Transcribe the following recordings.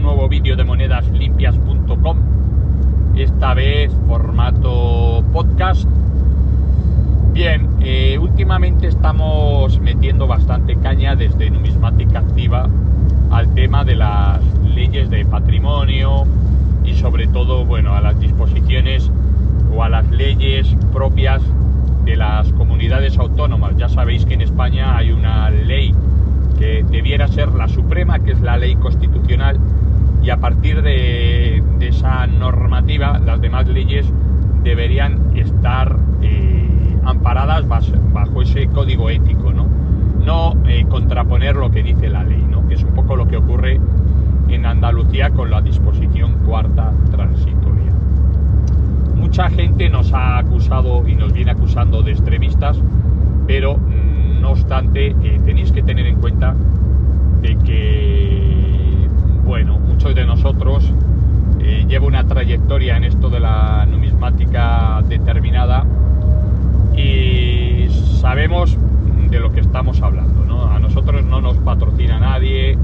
un nuevo vídeo de monedaslimpias.com, esta vez formato podcast. Bien, últimamente estamos metiendo bastante caña desde Numismática Activa al tema de las leyes de patrimonio y sobre todo, bueno, a las disposiciones o a las leyes propias de las comunidades autónomas. Ya sabéis que en España hay una ley que debiera ser la suprema, que es la ley constitucional, y a partir de esa normativa las demás leyes deberían estar amparadas bajo ese código ético, no contraponer lo que dice la ley, ¿no? Que es un poco lo que ocurre en Andalucía con la disposición cuarta transitoria. Mucha gente nos ha acusado y nos viene acusando de extremistas, pero no obstante tenéis que tener en cuenta de que, bueno, muchos de nosotros lleva una trayectoria en esto de la numismática determinada y sabemos de lo que estamos hablando, ¿no? A nosotros no nos patrocina nadie,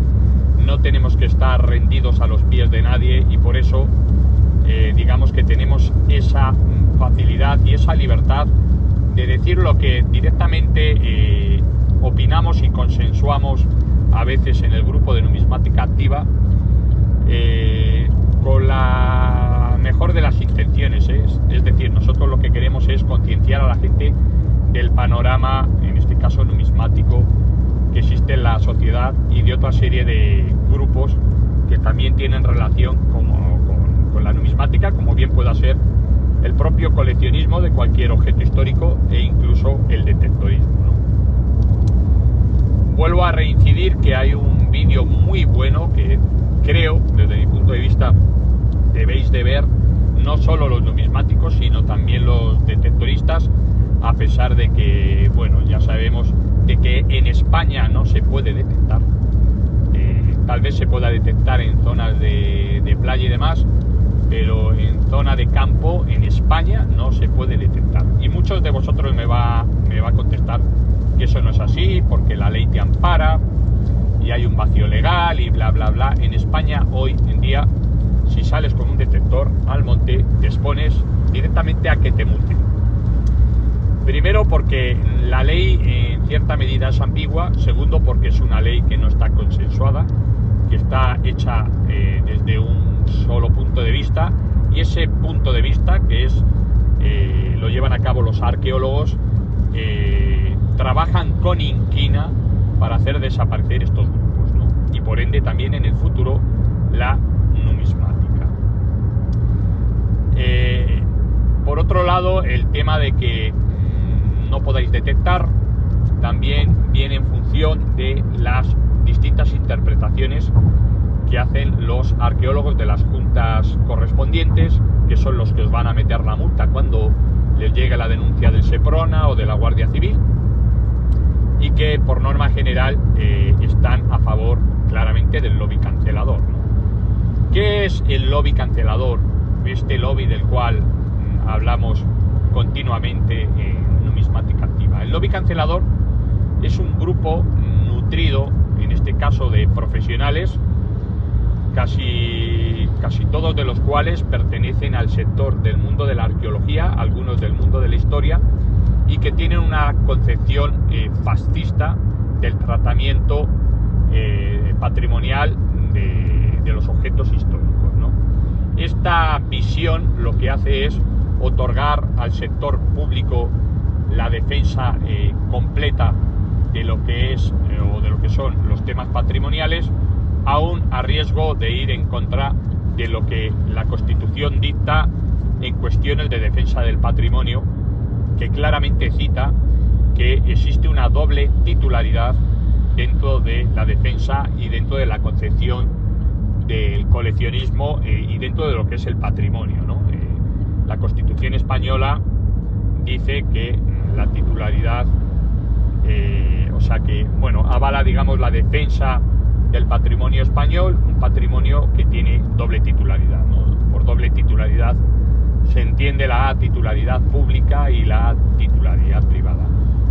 no tenemos que estar rendidos a los pies de nadie y por eso digamos que tenemos esa facilidad y esa libertad de decir lo que directamente opinamos y consensuamos a veces en el grupo de Numismática Activa, con la mejor de las intenciones, es decir, nosotros lo que queremos es concienciar a la gente del panorama, en este caso numismático, que existe en la sociedad y de otra serie de grupos que también tienen relación con la numismática, como bien pueda ser el propio coleccionismo de cualquier objeto histórico e incluso el detectorismo, ¿no? Vuelvo a reincidir que hay un vídeo muy bueno que creo, desde mi punto de vista, debéis de ver, no solo los numismáticos, sino también los detectoristas, a pesar de que, bueno, ya sabemos de que en España no se puede detectar. Tal vez se pueda detectar en zonas de playa y demás, pero en zona de campo, en España, no se puede detectar. Y muchos de vosotros me va a contestar que eso no es así, porque la ley te ampara y hay un vacío legal y bla bla bla. En España hoy en día, si sales con un detector al monte, te expones directamente a que te multen. Primero, porque la ley en cierta medida es ambigua. Segundo, porque es una ley que no está consensuada, que está hecha desde un solo punto de vista, y ese punto de vista, que es lo llevan a cabo los arqueólogos, trabajan con inquina para hacer desaparecer estos grupos, ¿no? Y por ende también en el futuro la numismática. Por otro lado, el tema de que no podáis detectar también viene en función de las distintas interpretaciones que hacen los arqueólogos de las juntas correspondientes, que son los que os van a meter la multa cuando les llegue la denuncia del Seprona o de la Guardia Civil, y que por norma general están a favor claramente del lobby cancelador, ¿no? ¿Qué es el lobby cancelador? Este lobby del cual hablamos continuamente en Numismática Activa. El lobby cancelador es un grupo nutrido, en este caso de profesionales, casi todos de los cuales pertenecen al sector del mundo de la arqueología, algunos del mundo de la historia, y que tienen una concepción fascista del tratamiento patrimonial de los objetos históricos, ¿no? Esta visión lo que hace es otorgar al sector público la defensa completa de lo que es o de lo que son los temas patrimoniales, aún a riesgo de ir en contra de lo que la Constitución dicta en cuestiones de defensa del patrimonio, que claramente cita que existe una doble titularidad dentro de la defensa y dentro de la concepción del coleccionismo y dentro de lo que es el patrimonio, ¿no? La Constitución española dice que la titularidad, o sea que, bueno, avala, digamos, la defensa del patrimonio español, un patrimonio que tiene doble titularidad, ¿no? Por doble titularidad se entiende la titularidad pública y la titularidad privada.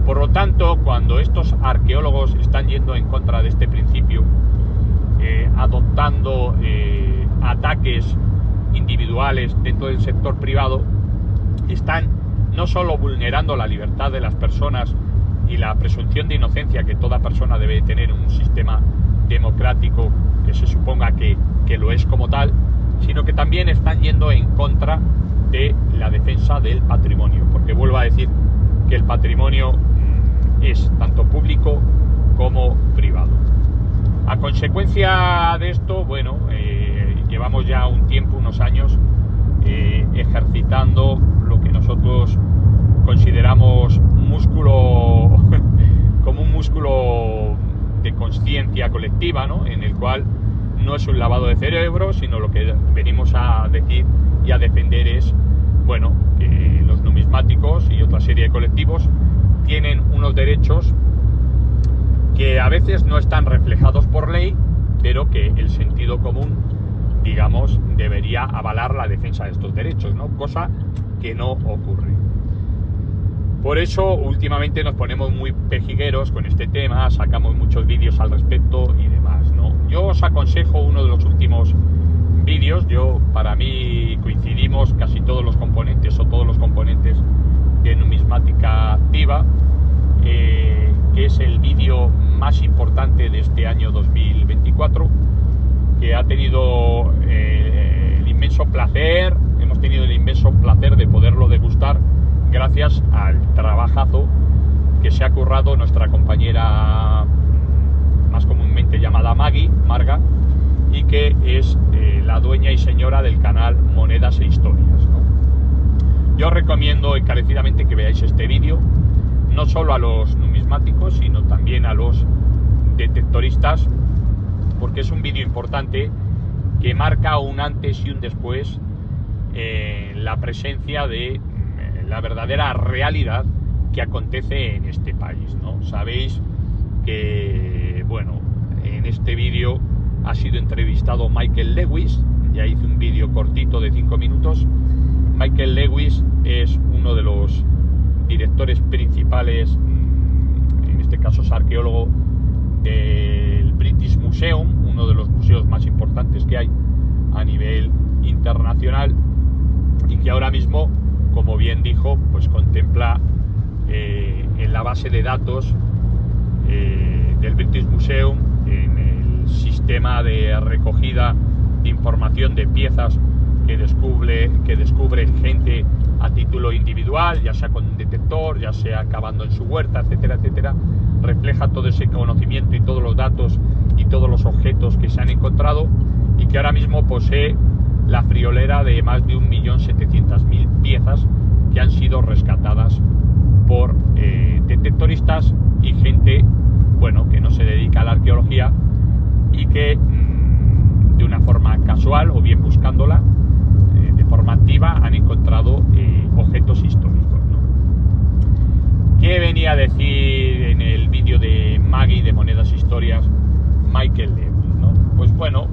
Por lo tanto, cuando estos arqueólogos están yendo en contra de este principio, adoptando ataques individuales dentro del sector privado, están no solo vulnerando la libertad de las personas y la presunción de inocencia que toda persona debe tener en un sistema democrático que se suponga que lo es como tal, sino que también están yendo en contra de la defensa del patrimonio, porque vuelvo a decir que el patrimonio es tanto público como privado. A consecuencia de esto, bueno, llevamos ya un tiempo, unos años, ejercitando lo que nosotros consideramos músculo como un músculo de conciencia colectiva, ¿no? En el cual no es un lavado de cerebro, sino lo que venimos a decir y a defender es, bueno, que los numismáticos y otra serie de colectivos tienen unos derechos que a veces no están reflejados por ley, pero que el sentido común, digamos, debería avalar la defensa de estos derechos, ¿no? Cosa que no ocurre. Por eso últimamente nos ponemos muy pejigueros con este tema, sacamos muchos vídeos al respecto y demás, ¿no? Yo os aconsejo uno de los últimos vídeos. Para mí coincidimos casi todos los componentes de numismática activa, que es el vídeo más importante de este año 2024, que hemos tenido el inmenso placer de poderlo degustar gracias al trabajazo que se ha currado nuestra compañera más comúnmente llamada Marga, y que es la dueña y señora del canal Monedas e Historias, ¿no? Yo os recomiendo encarecidamente que veáis este vídeo, no solo a los numismáticos, sino también a los detectoristas, porque es un vídeo importante que marca un antes y un después en la presencia de la verdadera realidad que acontece en este país, ¿no? Sabéis que, bueno, en este vídeo ha sido entrevistado Michael Lewis. Ya hice un vídeo cortito de 5 minutos. Michael Lewis es uno de los directores principales, en este caso es arqueólogo del British Museum, uno de los museos más importantes que hay a nivel internacional, y que ahora mismo, como bien dijo, pues contempla en la base de datos del British Museum, en el sistema de recogida de información de piezas que descubre gente a título individual, ya sea con un detector, ya sea cavando en su huerta, etcétera, etcétera. Refleja todo ese conocimiento y todos los datos y todos los objetos que se han encontrado, y que ahora mismo posee la friolera de más de 1.700.000 piezas que han sido rescatadas por detectoristas y gente, bueno, que no se dedica a la arqueología y que de una forma casual o bien buscándola de forma activa han encontrado objetos históricos, ¿no? ¿Qué venía a decir en el vídeo de Maggie de Monedas e Historias Michael Lewis, ¿no? Pues bueno,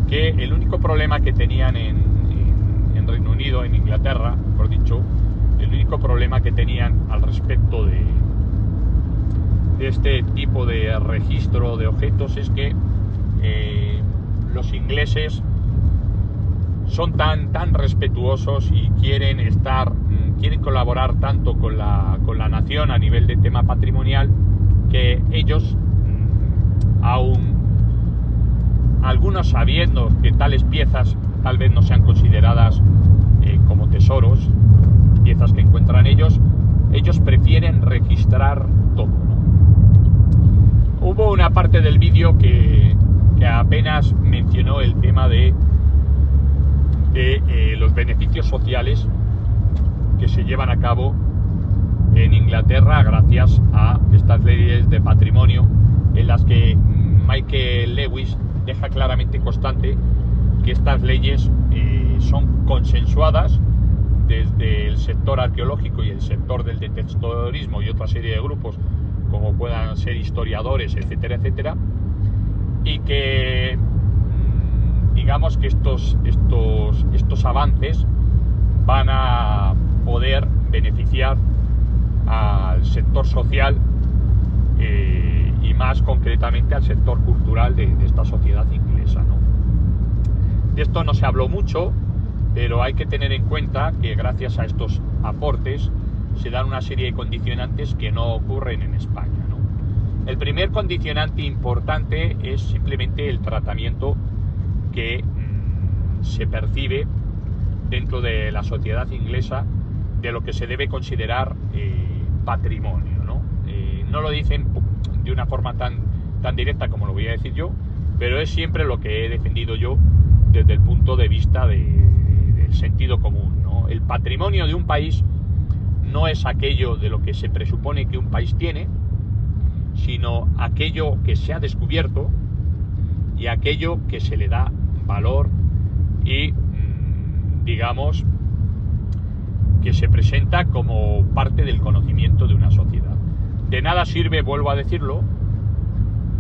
que el único problema que tenían en Reino Unido, en Inglaterra, por dicho, el único problema que tenían al respecto de este tipo de registro de objetos es que los ingleses son tan respetuosos y quieren colaborar tanto con la nación a nivel de tema patrimonial, que ellos, aún algunos sabiendo que tales piezas tal vez no sean consideradas como tesoros, piezas que encuentran ellos prefieren registrar todo, ¿no? Hubo una parte del vídeo que apenas mencionó el tema de los beneficios sociales que se llevan a cabo en Inglaterra gracias a estas leyes de patrimonio, en las que Michael Lewis deja claramente constante que estas leyes son consensuadas desde el sector arqueológico y el sector del detectorismo y otra serie de grupos como puedan ser historiadores, etcétera, etcétera, y que digamos que estos avances van a poder beneficiar al sector social y más concretamente al sector cultural de esta sociedad inglesa, ¿no? De esto no se habló mucho, pero hay que tener en cuenta que gracias a estos aportes se dan una serie de condicionantes que no ocurren en España, ¿no? El primer condicionante importante es simplemente el tratamiento que se percibe dentro de la sociedad inglesa de lo que se debe considerar patrimonio, ¿no? No lo dicen de una forma tan directa como lo voy a decir yo, pero es siempre lo que he defendido yo desde el punto de vista del sentido común, ¿no? El patrimonio de un país no es aquello de lo que se presupone que un país tiene, sino aquello que se ha descubierto y aquello que se le da valor y, digamos, que se presenta como parte del conocimiento de una sociedad. De nada sirve, vuelvo a decirlo,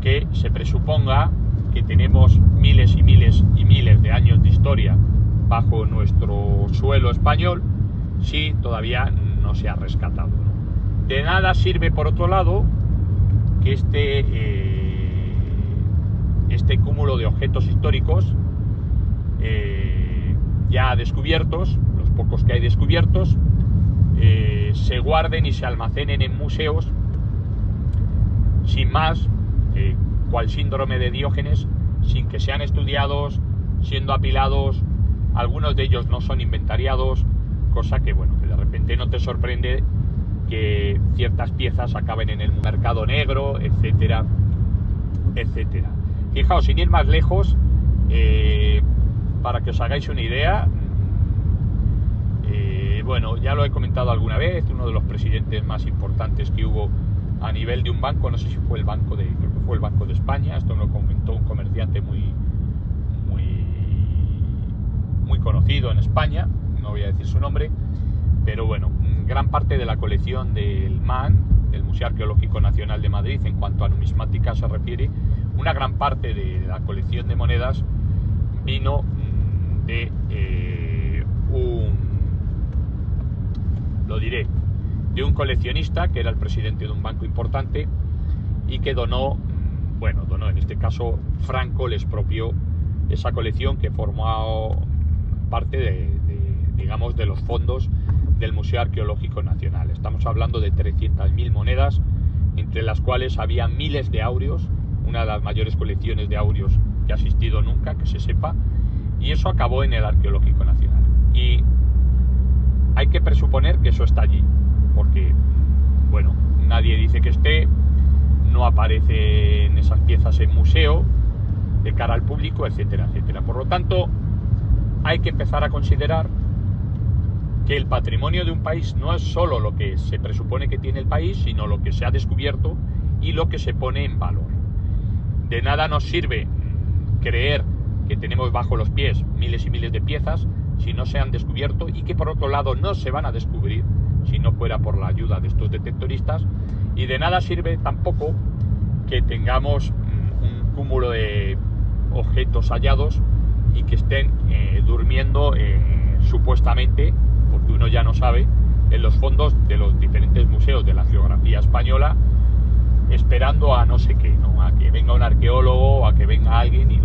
que se presuponga que tenemos miles y miles y miles de años de historia bajo nuestro suelo español si todavía no se ha rescatado, ¿no? De nada sirve, por otro lado, que este cúmulo de objetos históricos ya descubiertos, los pocos que hay descubiertos, se guarden y se almacenen en museos sin más, cual síndrome de Diógenes, sin que sean estudiados, siendo apilados. Algunos de ellos no son inventariados, cosa que, bueno, que de repente no te sorprende que ciertas piezas acaben en el mercado negro, etcétera, etcétera. Fijaos, sin ir más lejos, para que os hagáis una idea, bueno, ya lo he comentado alguna vez, uno de los presidentes más importantes que hubo a nivel de un banco, no sé si fue creo que fue el Banco de España, esto me lo comentó un comerciante muy conocido en España, no voy a decir su nombre, pero bueno, gran parte de la colección del MAN, del Museo Arqueológico Nacional de Madrid, en cuanto a numismática se refiere, una gran parte de la colección de monedas vino de de un coleccionista que era el presidente de un banco importante y que donó, en este caso Franco le expropió esa colección que formó parte digamos, de los fondos del Museo Arqueológico Nacional. Estamos hablando de 300.000 monedas, entre las cuales había miles de áureos, una de las mayores colecciones de áureos que ha existido nunca, que se sepa, y eso acabó en el Arqueológico Nacional. Y hay que presuponer que eso está allí, porque, bueno, nadie dice que esté, no aparecen esas piezas en museo, de cara al público, etcétera, etcétera. Por lo tanto, hay que empezar a considerar que el patrimonio de un país no es solo lo que se presupone que tiene el país, sino lo que se ha descubierto y lo que se pone en valor. De nada nos sirve creer que tenemos bajo los pies miles y miles de piezas si no se han descubierto y que por otro lado no se van a descubrir si no fuera por la ayuda de estos detectoristas, y de nada sirve tampoco que tengamos un cúmulo de objetos hallados y que estén durmiendo supuestamente, porque uno ya no sabe, en los fondos de los diferentes museos de la geografía española, esperando a no sé qué, ¿no? A que venga un arqueólogo o a que venga alguien y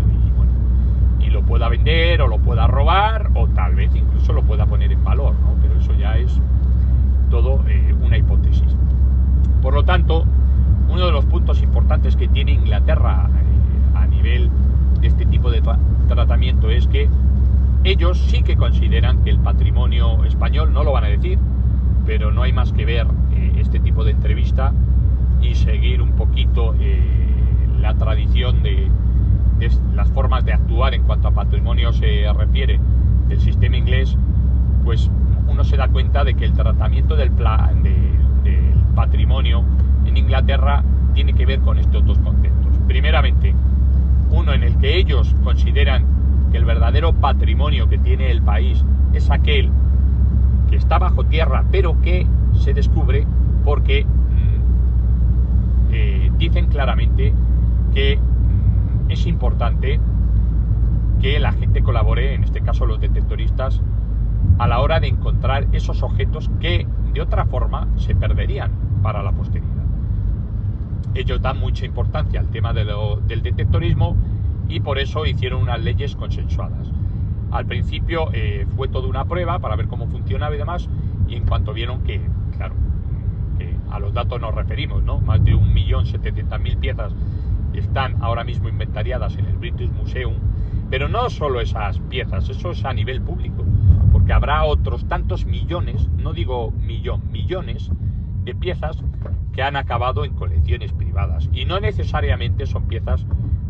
lo pueda vender o lo pueda robar o tal vez incluso lo pueda poner en valor, ¿no? Pero eso ya es todo una hipótesis. Por lo tanto, uno de los puntos importantes que tiene Inglaterra a nivel de este tipo de tratamiento es que ellos sí que consideran que el patrimonio español, no lo van a decir, pero no hay más que ver este tipo de entrevista y seguir un poquito la tradición de las formas de actuar en cuanto a patrimonio se refiere del sistema inglés, pues uno se da cuenta de que el tratamiento del patrimonio en Inglaterra tiene que ver con estos dos conceptos. Primeramente, uno en el que ellos consideran que el verdadero patrimonio que tiene el país es aquel que está bajo tierra pero que se descubre porque dicen claramente que es importante que la gente colabore, en este caso los detectoristas, a la hora de encontrar esos objetos que de otra forma se perderían para la posteridad. ellos dan mucha importancia al tema del detectorismo y por eso hicieron unas leyes consensuadas. Al principio fue toda una prueba para ver cómo funcionaba y demás, y en cuanto vieron que, claro, que a los datos nos referimos, ¿no? Más de 1.700.000 piezas están ahora mismo inventariadas en el British Museum, pero no solo esas piezas, eso es a nivel público, porque habrá otros tantos millones, no digo millones de piezas que han acabado en colecciones privadas, y no necesariamente son piezas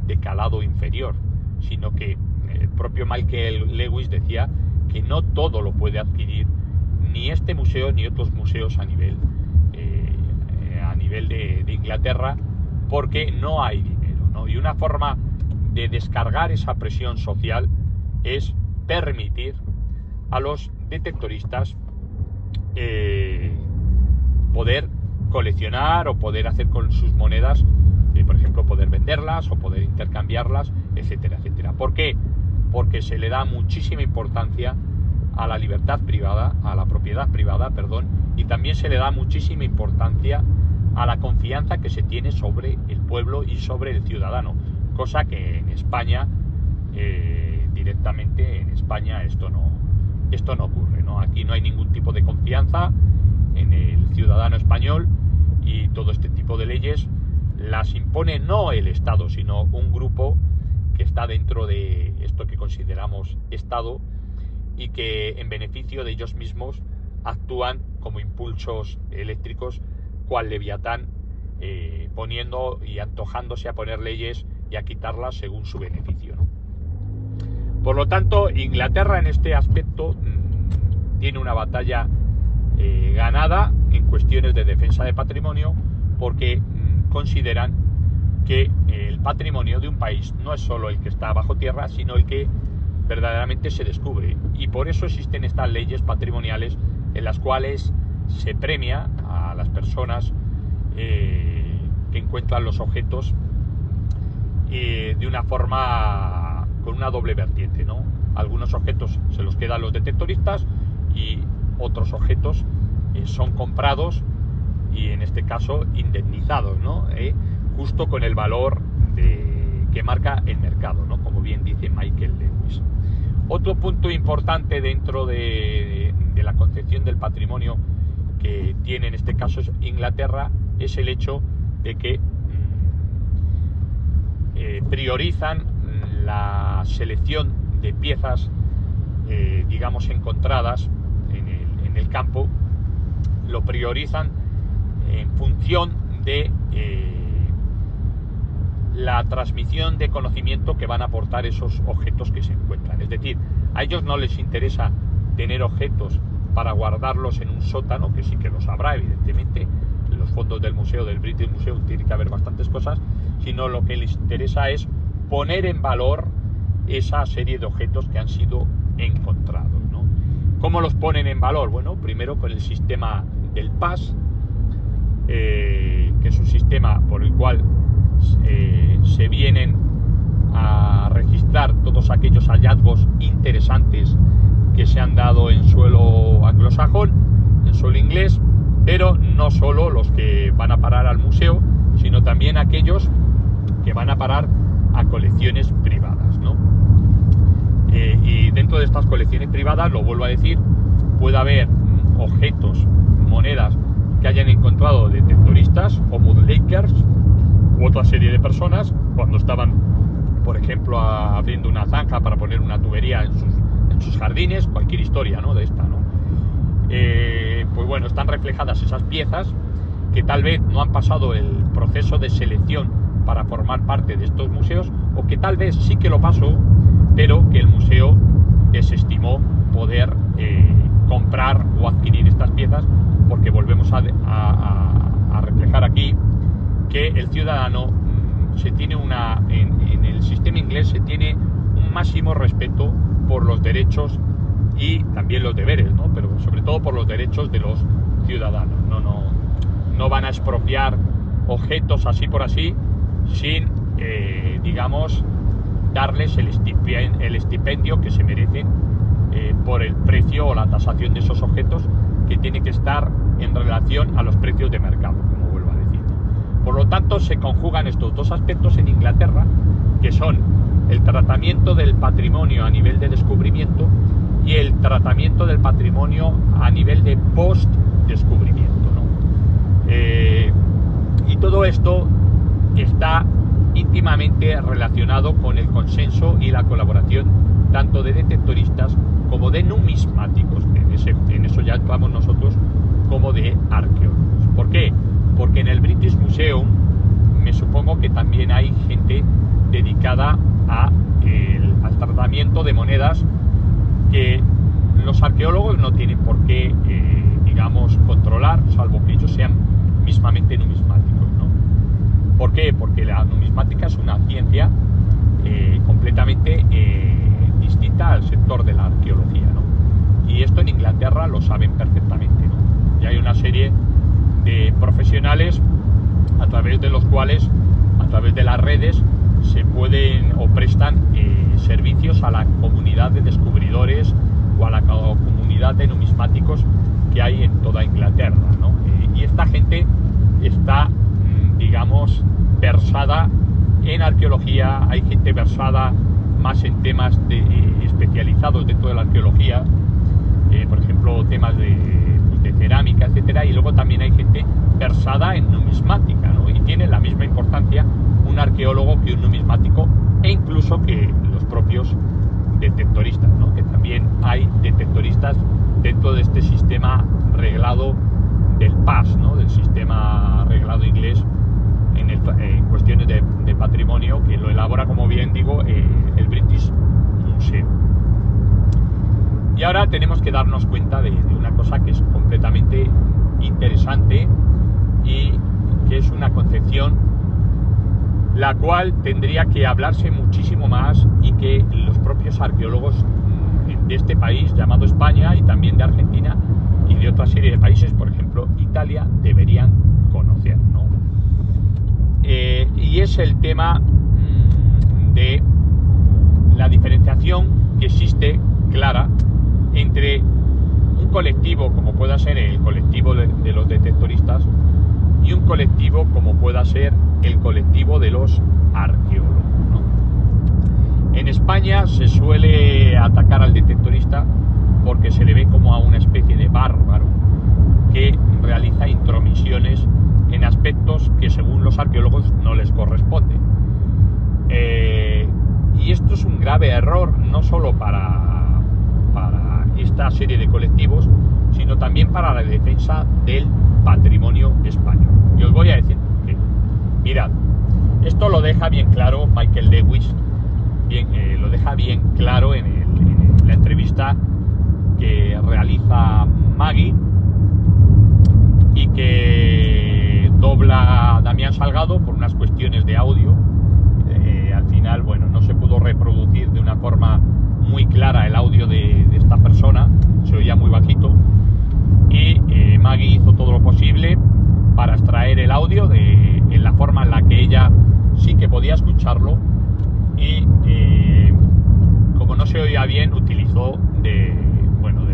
de calado inferior, sino que el propio Michael Lewis decía que no todo lo puede adquirir ni este museo ni otros museos a nivel de Inglaterra, porque no hay dinero, ¿no? Y una forma de descargar esa presión social es permitir a los detectoristas poder coleccionar o poder hacer con sus monedas, por ejemplo, poder venderlas o poder intercambiarlas, etcétera, etcétera. ¿Por qué? Porque se le da muchísima importancia a la libertad privada, a la propiedad privada, perdón, y también se le da muchísima importancia a la confianza que se tiene sobre el pueblo y sobre el ciudadano, cosa que en España, directamente en España esto no ocurre, ¿no? Aquí no hay ningún tipo de confianza en el ciudadano español, y todo este tipo de leyes las impone no el Estado, sino un grupo que está dentro de esto que consideramos Estado y que en beneficio de ellos mismos actúan como impulsos eléctricos, cual Leviatán, poniendo y antojándose a poner leyes y a quitarlas según su beneficio, ¿no? Por lo tanto, Inglaterra en este aspecto tiene una batalla ganada en cuestiones de defensa de patrimonio, porque consideran que el patrimonio de un país no es solo el que está bajo tierra, sino el que verdaderamente se descubre, y por eso existen estas leyes patrimoniales en las cuales se premia a las personas que encuentran los objetos de una forma con una doble vertiente, ¿no? Algunos objetos se los quedan los detectoristas y otros objetos son comprados y en este caso indemnizados, ¿no? Justo con el valor que marca el mercado, ¿no? Como bien dice Michael Lewis. Otro punto importante dentro de la concepción del patrimonio que tiene en este caso Inglaterra es el hecho de que priorizan la selección de piezas, digamos, encontradas en el campo, lo priorizan en función de la transmisión de conocimiento que van a aportar esos objetos que se encuentran. Es decir, a ellos no les interesa tener objetos para guardarlos en un sótano, que sí que los habrá, evidentemente. En los fondos del museo, del British Museum, tiene que haber bastantes cosas, sino lo que les interesa es poner en valor esa serie de objetos que han sido encontrados, ¿no? ¿Cómo los ponen en valor? Bueno, primero con el sistema del PAS, que es un sistema por el cual se vienen a registrar todos aquellos hallazgos interesantes que se han dado en suelo anglosajón, en suelo inglés, pero no solo los que van a parar al museo, sino también aquellos que van a parar a colecciones privadas, ¿no? Y dentro de estas colecciones privadas, lo vuelvo a decir, puede haber objetos, monedas que hayan encontrado detectoristas o mudlarkers u otra serie de personas cuando estaban, por ejemplo, abriendo una zanja para poner una tubería en sus jardines, cualquier historia, ¿no? De esta, ¿no? Pues bueno, están reflejadas esas piezas que tal vez no han pasado el proceso de selección para formar parte de estos museos, o que tal vez sí que lo pasó, pero que el museo desestimó poder comprar o adquirir estas piezas, porque volvemos a reflejar aquí que el ciudadano se tiene en el sistema inglés se tiene un máximo respeto por los derechos y también los deberes, ¿no? Pero sobre todo por los derechos de los ciudadanos. No van a expropiar objetos así por así sin, digamos, darles el estipendio que se merecen por el precio o la tasación de esos objetos, que tiene que estar en relación a los precios de mercado, como vuelvo a decir. Por lo tanto, se conjugan estos dos aspectos en Inglaterra, que son el tratamiento del patrimonio a nivel de descubrimiento y el tratamiento del patrimonio a nivel de post-descubrimiento, ¿no? Y todo esto está íntimamente relacionado con el consenso y la colaboración tanto de detectoristas como de numismáticos, en eso ya actuamos nosotros, como de arqueólogos. ¿Por qué? Porque en el British Museum me supongo que también hay gente dedicada al tratamiento de monedas que los arqueólogos no tienen por qué, digamos, controlar, salvo que ellos sean mismamente numismáticos, ¿no? ¿Por qué? Porque la numismática es una ciencia completamente distinta al sector de la arqueología, ¿no? Y esto en Inglaterra lo saben perfectamente, ¿no? Y hay una serie de profesionales a través de los cuales, a través de las redes, se pueden o prestan servicios a la comunidad de descubridores o a la comunidad de numismáticos que hay en toda Inglaterra, ¿no? Y esta gente está, digamos, versada en arqueología. Hay gente versada más en temas especializados dentro de la arqueología, por ejemplo, temas de cerámica, etcétera, y luego también hay gente versada en numismática, ¿no? Y tiene la misma importancia un arqueólogo que un numismático, e incluso que los propios detectoristas, ¿no? Que también hay detectoristas dentro de este sistema reglado del PAS, ¿no? Del sistema reglado inglés en cuestiones de patrimonio, que lo elabora, como bien digo, el British Museum. Y ahora tenemos que darnos cuenta de una cosa que es completamente interesante y que es una concepción la cual tendría que hablarse muchísimo más y que los propios arqueólogos de este país llamado España y también de Argentina y de otra serie de países, por ejemplo Italia, deberían conocer, ¿no? Y es el tema de la diferenciación que existe clara entre un colectivo como pueda ser el colectivo de los detectoristas y un colectivo como pueda ser el colectivo de los arqueólogos, ¿no? En España se suele atacar al detectorista porque se le ve como a una especie de bárbaro que realiza intromisiones en aspectos que según los arqueólogos no les corresponden. Y esto es un grave error, no solo para esta serie de colectivos, sino también para la defensa del patrimonio español. Y os voy a decir por qué. Mirad, esto lo deja bien claro Michael Lewis, lo deja bien claro en la entrevista que realiza Maggie y que dobla Damián Salgado por unas cuestiones de audio. Al final, bueno, no se pudo reproducir de una forma muy clara el audio de esta persona, se oía muy bajito, y Maggie hizo todo lo posible para extraer el audio en la forma en la que ella sí que podía escucharlo, y como no se oía bien, utilizó de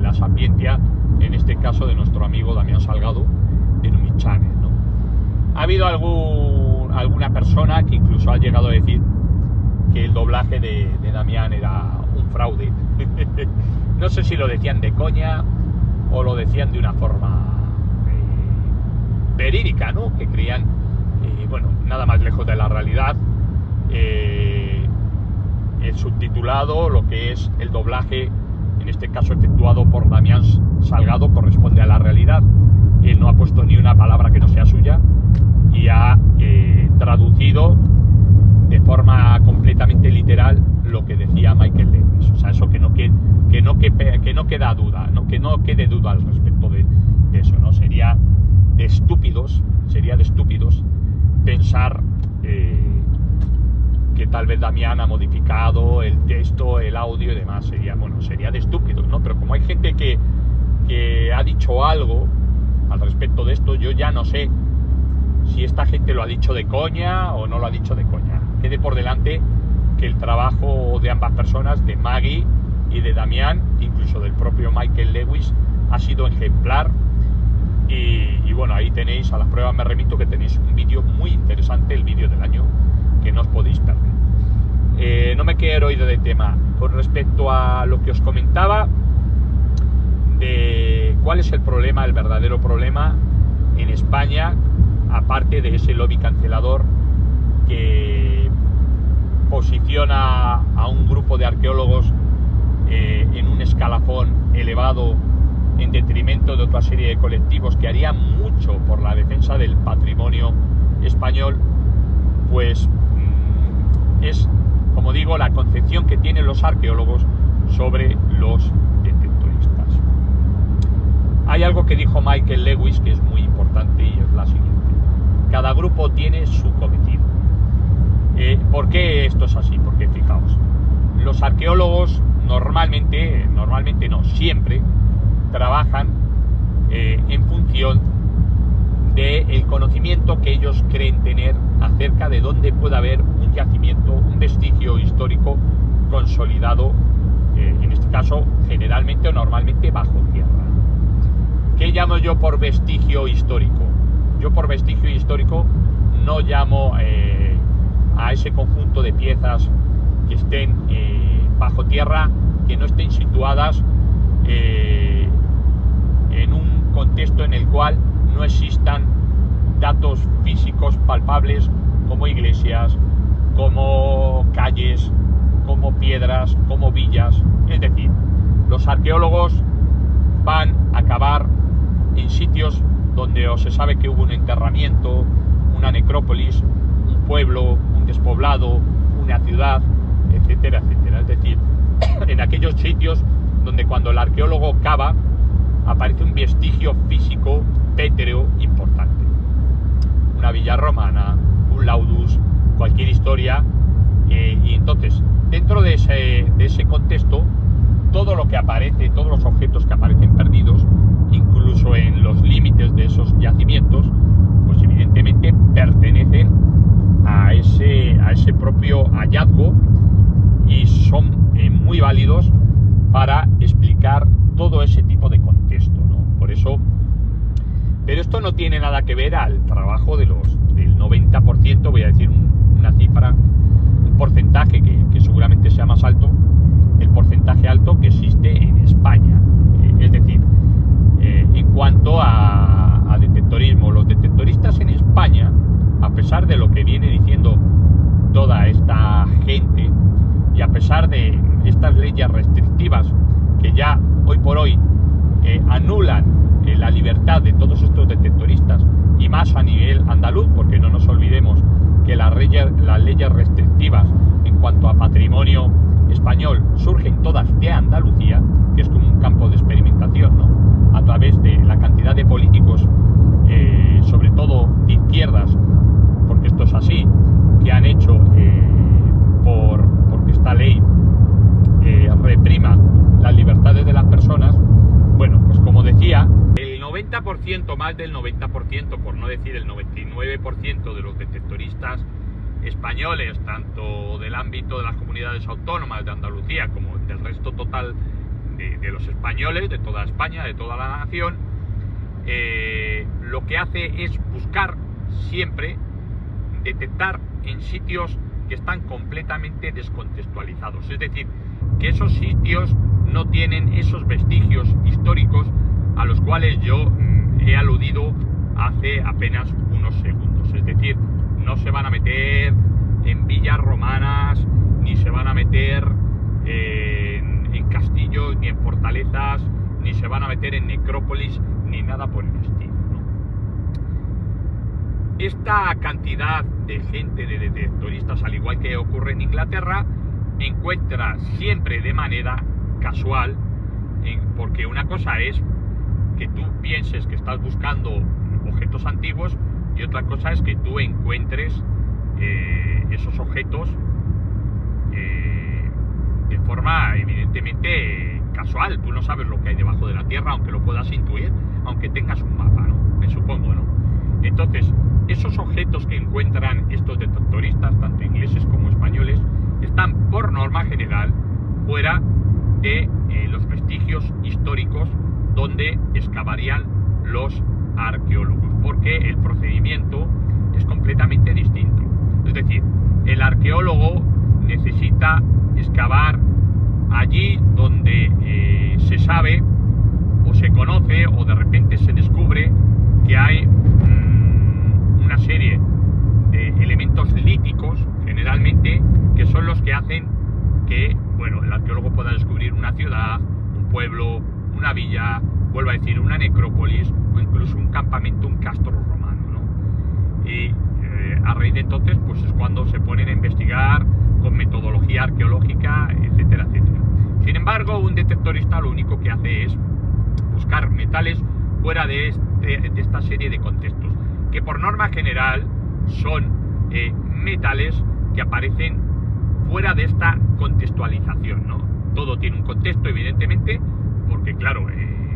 la sapiencia, en este caso de nuestro amigo Damián Salgado de Numis Channel, ¿no? Ha habido alguna persona que incluso ha llegado a decir que el doblaje de Damián era un fraude. No sé si lo decían de coña o lo decían de una forma verídica, ¿no? Que creían, nada más lejos de la realidad. El subtitulado, lo que es el doblaje, en este caso efectuado por Damián Salgado, corresponde a la realidad. Él no ha puesto ni una palabra que no sea suya y ha traducido de forma completamente literal lo que decía Michael Lewis. O sea, eso que no queda duda, ¿no? Que no quede duda al respecto de eso, ¿no? Sería de estúpidos pensar que tal vez Damián ha modificado el texto, el audio y demás. Sería de estúpidos, ¿no? Pero como hay gente que ha dicho algo al respecto de esto, yo ya no sé si esta gente lo ha dicho de coña o no lo ha dicho de coña. Quede por delante que el trabajo de ambas personas, de Maggie y de Damián, incluso del propio Michael Lewis, ha sido ejemplar Y bueno, ahí tenéis, a las pruebas me remito, que tenéis un vídeo muy interesante, el vídeo del año, que no os podéis perder. No me quiero ir de tema. Con respecto a lo que os comentaba de cuál es el problema, el verdadero problema en España, aparte de ese lobby cancelador que posiciona a un grupo de arqueólogos en un escalafón elevado en detrimento de otra serie de colectivos que harían mucho por la defensa del patrimonio español, pues es, como digo, la concepción que tienen los arqueólogos sobre los detectoristas. Hay algo que dijo Michael Lewis que es muy importante y es la siguiente: cada grupo tiene su cometido. ¿Por qué esto es así? Porque fijaos, los arqueólogos normalmente no, siempre trabajan en función del conocimiento que ellos creen tener acerca de dónde puede haber un yacimiento, un vestigio histórico consolidado, en este caso generalmente o normalmente bajo tierra. ¿Qué llamo yo por vestigio histórico? Yo por vestigio histórico no llamo a ese conjunto de piezas que estén bajo tierra, que no estén situadas en un contexto en el cual no existan datos físicos palpables como iglesias, como calles, como piedras, como villas. Es decir, los arqueólogos van a cavar en sitios donde o se sabe que hubo un enterramiento, una necrópolis, un pueblo, un despoblado, una ciudad, etcétera, etcétera. Es decir, en aquellos sitios donde cuando el arqueólogo cava aparece un vestigio físico pétreo importante. Una villa romana, un laudus, cualquier historia. Y entonces, dentro de ese contexto, todo lo que aparece, todos los objetos que aparecen perdidos, incluso en los límites de esos yacimientos, pues evidentemente pertenecen a ese propio hallazgo y son muy válidos para explicar todo ese tipo de contexto, ¿no? Por eso, pero esto no tiene nada que ver al trabajo del 90%, voy a decir una cifra, un porcentaje que seguramente sea más alto, el porcentaje alto que existe en España. Es decir, en cuanto a detectorismo, los detectoristas en España, a pesar de lo que viene diciendo toda esta gente y a pesar de estas leyes restrictivas que ya hoy por hoy anulan la libertad de todos estos detectoristas, y más a nivel andaluz, porque no nos olvidemos que las leyes restrictivas en cuanto a patrimonio español surgen todas de Andalucía, que es como un campo de experimentación, ¿no? A través de la cantidad de políticos, sobre todo de izquierdas, porque esto es así, que han hecho porque esta ley reprima las libertades de las personas. Bueno, pues como decía, el 90%, más del 90%, por no decir el 99% de los detectoristas españoles, tanto del ámbito de las comunidades autónomas de Andalucía como del resto total de los españoles, de toda España, de toda la nación, lo que hace es buscar siempre detectar en sitios que están completamente descontextualizados, es decir, que esos sitios no tienen esos vestigios históricos a los cuales yo he aludido hace apenas unos segundos. Es decir, no se van a meter en villas romanas, ni se van a meter en castillos, ni en fortalezas, ni se van a meter en necrópolis, ni nada por el estilo, ¿no? Esta cantidad de gente, de detectoristas, al igual que ocurre en Inglaterra, encuentra siempre de manera casual, porque una cosa es que tú pienses que estás buscando objetos antiguos y otra cosa es que tú encuentres esos objetos de forma evidentemente casual. Tú no sabes lo que hay debajo de la tierra, aunque lo puedas intuir, aunque tengas un mapa, ¿no? Me supongo, ¿no? Entonces, esos objetos que encuentran estos detectoristas, tanto ingleses como españoles, están por norma general fuera de los vestigios históricos donde excavarían los arqueólogos, porque el procedimiento es completamente distinto. Es decir, el arqueólogo necesita excavar allí donde se sabe o se conoce o de repente se descubre que hay una serie de elementos líticos, generalmente, que son los que hacen que, bueno, el arqueólogo pueda descubrir una ciudad, un pueblo, una villa, vuelvo a decir, una necrópolis o incluso un campamento, un castro romano, ¿no? Y a raíz de entonces, pues es cuando se ponen a investigar con metodología arqueológica, etcétera, etcétera. Sin embargo, un detectorista lo único que hace es buscar metales fuera de esta serie de contextos, que por norma general son metales que aparecen fuera de esta contextualización, ¿no? Todo tiene un contexto, evidentemente, porque claro,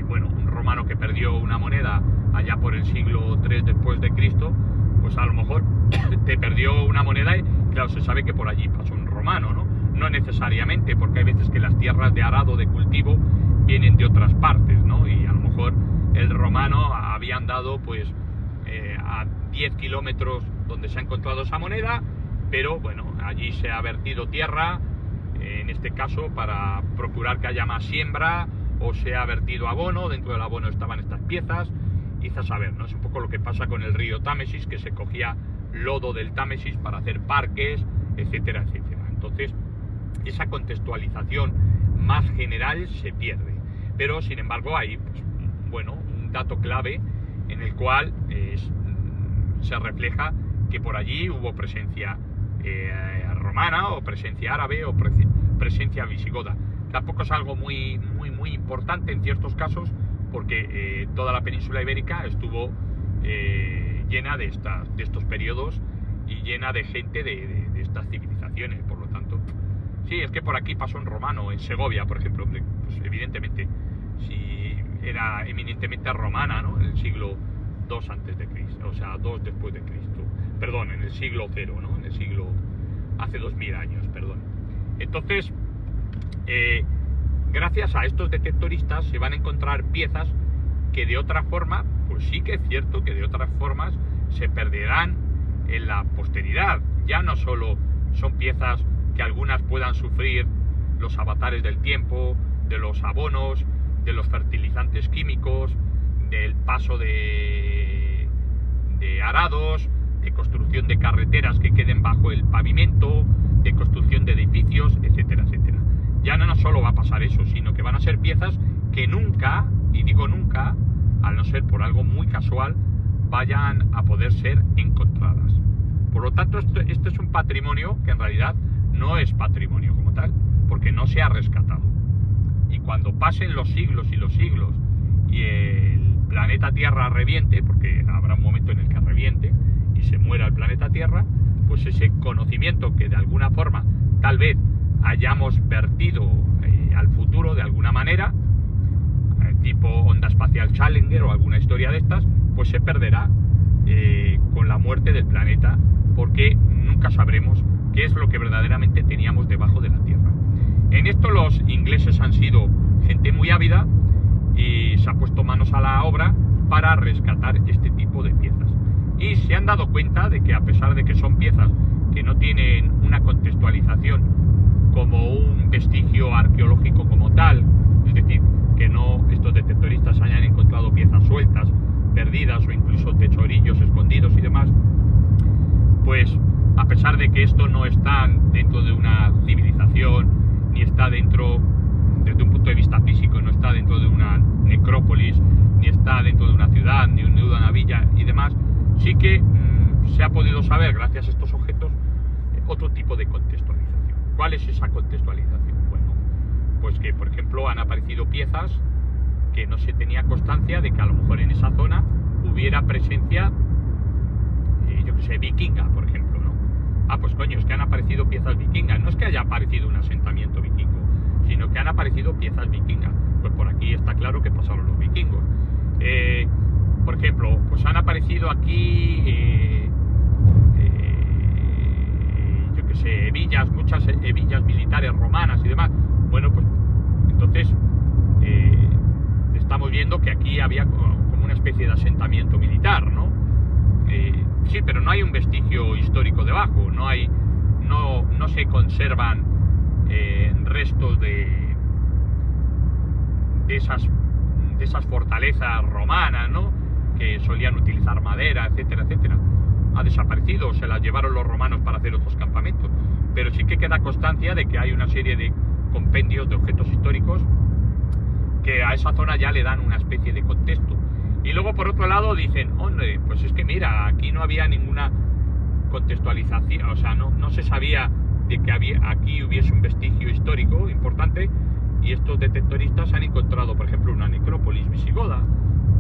bueno, un romano que perdió una moneda allá por el siglo III después de Cristo, pues a lo mejor te perdió una moneda y claro, se sabe que por allí pasó un romano, ¿no? No necesariamente, porque hay veces que las tierras de arado, de cultivo, vienen de otras partes, ¿no? Y a lo mejor el romano había andado pues a 10 kilómetros donde se ha encontrado esa moneda, pero bueno, allí se ha vertido tierra, en este caso para procurar que haya más siembra, o se ha vertido abono, dentro del abono estaban estas piezas, y a saber, ¿no? Es un poco lo que pasa con el río Támesis, que se cogía lodo del Támesis para hacer parques, etcétera, etcétera. Entonces, esa contextualización más general se pierde, pero sin embargo hay, pues, bueno, un dato clave en el cual se refleja que por allí hubo presencia romana o presencia árabe o presencia visigoda. Tampoco es algo muy importante en ciertos casos, porque toda la península ibérica estuvo llena de estos periodos y llena de gente de estas civilizaciones. Por lo tanto, sí, es que por aquí pasó un romano, en Segovia, por ejemplo, pues evidentemente, si era eminentemente romana, ¿no? En el siglo II antes de Cristo, o sea, II después de Cristo, perdón, en el siglo cero, ¿no? En el siglo, hace 2000 años, perdón. Entonces, gracias a estos detectoristas se van a encontrar piezas que de otra forma, pues sí que es cierto que de otras formas se perderán en la posteridad. Ya no solo son piezas que algunas puedan sufrir los avatares del tiempo, de los abonos, de los fertilizantes químicos, del paso de arados, de construcción de carreteras que queden bajo el pavimento, de construcción de edificios, etcétera, etcétera. Ya no solo va a pasar eso, sino que van a ser piezas que nunca, y digo nunca, al no ser por algo muy casual, vayan a poder ser encontradas. Por lo tanto, esto es un patrimonio que en realidad no es patrimonio como tal, porque no se ha rescatado. Y cuando pasen los siglos y los siglos y el planeta Tierra reviente, porque habrá un momento en el que reviente y se muera el planeta Tierra, pues ese conocimiento que de alguna forma tal vez hayamos vertido al futuro de alguna manera, tipo onda espacial Challenger o alguna historia de estas, pues se perderá con la muerte del planeta, porque nunca sabremos qué es lo que verdaderamente teníamos debajo de la Tierra. En esto los ingleses han sido gente muy ávida y se ha puesto manos a la obra para rescatar este tipo de piezas. Y se han dado cuenta de que, a pesar de que son piezas que no tienen una contextualización como un vestigio arqueológico como tal, es decir, que no estos detectoristas hayan encontrado piezas sueltas, perdidas o incluso tesorillos escondidos y demás, pues a pesar de que esto no está dentro de una civilización, ni está dentro, desde un punto de vista físico, no está dentro de una necrópolis, ni está dentro de una ciudad, ni de una villa y demás, sí que se ha podido saber, gracias a estos objetos, otro tipo de contextualización. ¿Cuál es esa contextualización? Bueno, pues que, por ejemplo, han aparecido piezas que no se tenía constancia de que a lo mejor en esa zona hubiera presencia, yo que sé, vikinga, por ejemplo, ¿no? Ah, pues coño, es que han aparecido piezas vikingas. No es que haya aparecido un asentamiento vikingo, sino que han aparecido piezas vikingas. Pues por aquí está claro que pasaron los vikingos. Por ejemplo, pues han aparecido aquí, yo que sé, hebillas, muchas hebillas militares romanas y demás. Bueno, pues entonces estamos viendo que aquí había como una especie de asentamiento militar, ¿no? Sí, pero no hay un vestigio histórico debajo, no se conservan restos de esas fortalezas romanas, ¿no? Que solían utilizar madera, etcétera, etcétera. Ha desaparecido, se las llevaron los romanos para hacer otros campamentos, pero sí que queda constancia de que hay una serie de compendios de objetos históricos que a esa zona ya le dan una especie de contexto. Y luego por otro lado dicen, hombre, pues es que mira, aquí no había ninguna contextualización, o sea, no se sabía de que aquí hubiese un vestigio histórico importante, y estos detectoristas han encontrado, por ejemplo, una necrópolis visigoda,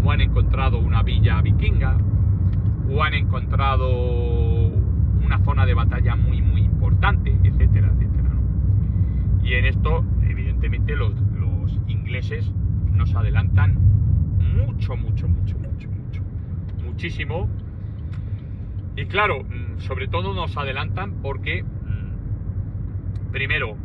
o han encontrado una villa vikinga, o han encontrado una zona de batalla muy muy importante, etcétera, etcétera, ¿no? Y en esto, evidentemente, los ingleses nos adelantan muchísimo. Y claro, sobre todo nos adelantan porque, primero,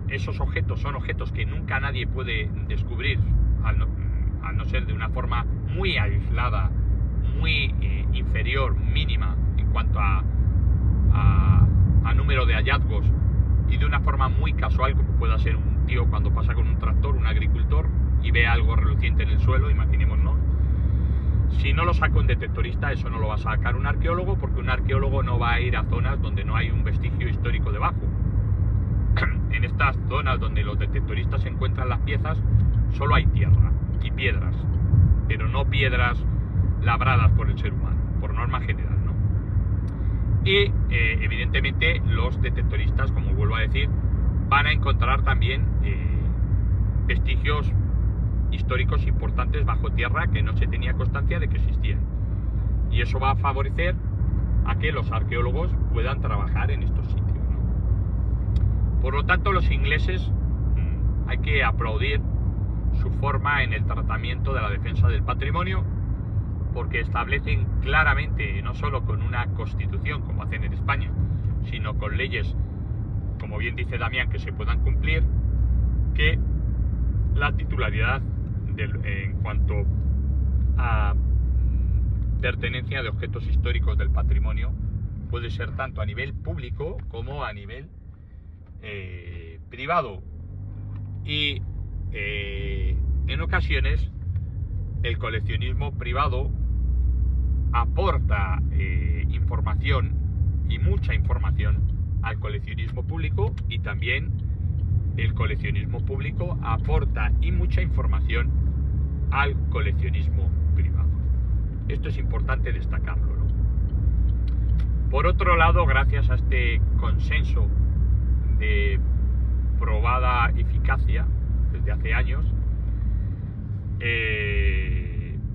esos objetos son objetos que nunca nadie puede descubrir, al no ser de una forma muy aislada, muy inferior, mínima en cuanto a número de hallazgos, y de una forma muy casual, como pueda ser un tío cuando pasa con un tractor, un agricultor, y ve algo reluciente en el suelo, imaginémonos. Si no lo saca un detectorista, eso no lo va a sacar un arqueólogo, porque un arqueólogo no va a ir a zonas donde no hay un vestigio histórico debajo. En estas zonas donde los detectoristas encuentran las piezas, solo hay tierra y piedras, pero no piedras labradas por el ser humano, por norma general, ¿no? Y evidentemente los detectoristas, como vuelvo a decir, van a encontrar también vestigios históricos importantes bajo tierra que no se tenía constancia de que existían, y eso va a favorecer a que los arqueólogos puedan trabajar en estos sitios, ¿no? Por lo tanto, los ingleses, hay que aplaudir su forma en el tratamiento de la defensa del patrimonio, porque establecen claramente, no solo con una constitución como hacen en España, sino con leyes, como bien dice Damián, que se puedan cumplir, que la titularidad en cuanto a pertenencia de objetos históricos del patrimonio puede ser tanto a nivel público como a nivel privado. Y en ocasiones el coleccionismo privado aporta información, y mucha información, al coleccionismo público, y también el coleccionismo público aporta y mucha información al coleccionismo privado. Esto es importante destacarlo, ¿no? Por otro lado, gracias a este consenso de probada eficacia desde hace años,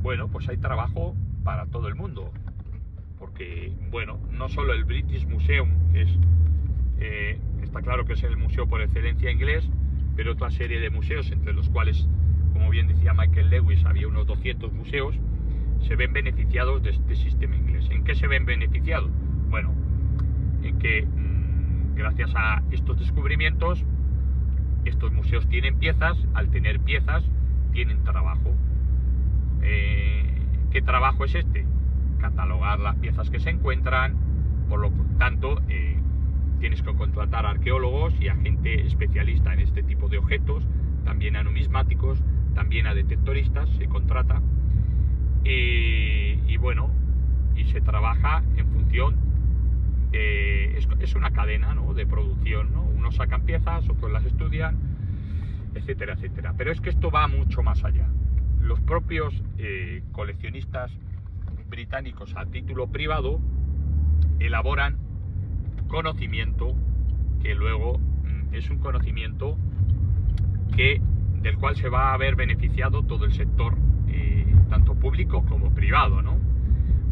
bueno, pues hay trabajo para todo el mundo, porque, bueno, no solo el British Museum está claro que es el museo por excelencia inglés, pero otra serie de museos, entre los cuales, como bien decía Michael Lewis, había unos 200 museos, se ven beneficiados de este sistema inglés. ¿En qué se ven beneficiados? Bueno, en que gracias a estos descubrimientos, estos museos tienen piezas, al tener piezas, tienen trabajo. ¿Qué trabajo es este? Catalogar las piezas que se encuentran, por lo tanto, tienes que contratar a arqueólogos y a gente especialista en este tipo de objetos, también a numismáticos, también a detectoristas, se contrata, y bueno, y se trabaja en función de, es una cadena, ¿no?, de producción, ¿no? Unos sacan piezas, otros las estudian, etcétera, etcétera. Pero es que esto va mucho más allá. Los propios coleccionistas británicos a título privado elaboran conocimiento que luego es un conocimiento del cual se va a haber beneficiado todo el sector, tanto público como privado, ¿no?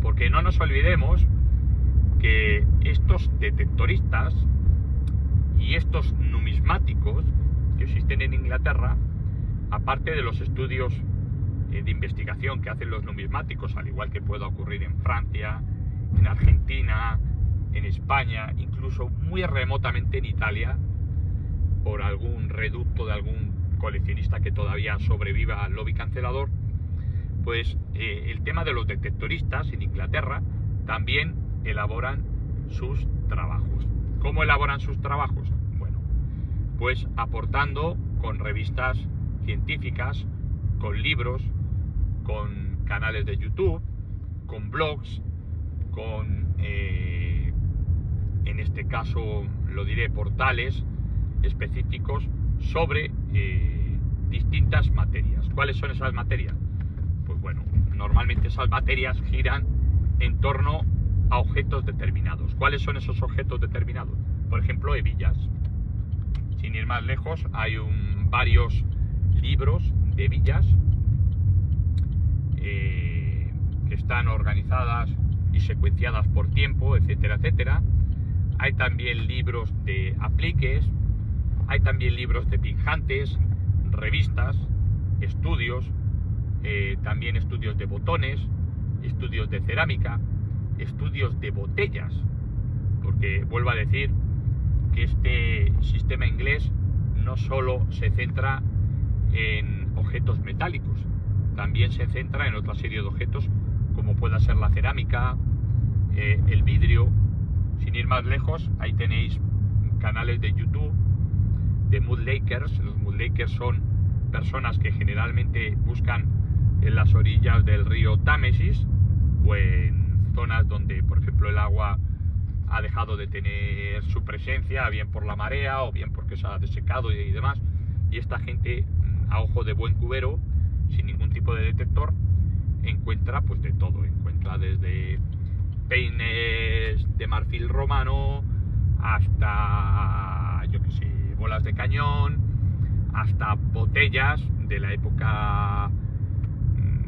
Porque no nos olvidemos que estos detectoristas y estos numismáticos que existen en Inglaterra, aparte de los estudios de investigación que hacen los numismáticos, al igual que pueda ocurrir en Francia, en Argentina, en España, incluso muy remotamente en Italia, por algún reducto de algún coleccionista que todavía sobreviva al lobby cancelador, pues el tema de los detectoristas en Inglaterra también elaboran sus trabajos. ¿Cómo elaboran sus trabajos? Bueno, pues aportando con revistas científicas, con libros, con canales de YouTube, con blogs, con, en este caso lo diré, portales específicos sobre distintas materias. ¿Cuáles son esas materias? Pues bueno, normalmente esas materias giran en torno a objetos determinados. ¿Cuáles son esos objetos determinados? Por ejemplo, hebillas. Sin ir más lejos, hay varios libros de hebillas que están organizadas y secuenciadas por tiempo, etcétera, etcétera. Hay también libros de apliques, hay también libros de pinjantes, revistas, estudios, también estudios de botones, estudios de cerámica, estudios de botellas, porque vuelvo a decir que este sistema inglés no solo se centra en objetos metálicos, también se centra en otra serie de objetos como pueda ser la cerámica, el vidrio. Sin ir más lejos, ahí tenéis canales de YouTube de moodlakers. Los moodlakers son personas que generalmente buscan en las orillas del río Támesis o en zonas donde, por ejemplo, el agua ha dejado de tener su presencia, bien por la marea o bien porque se ha desecado y demás, y esta gente, a ojo de buen cubero, sin ningún tipo de detector, encuentra pues de todo. Encuentra desde peines de marfil romano hasta, yo qué sé, bolas de cañón, hasta botellas de la época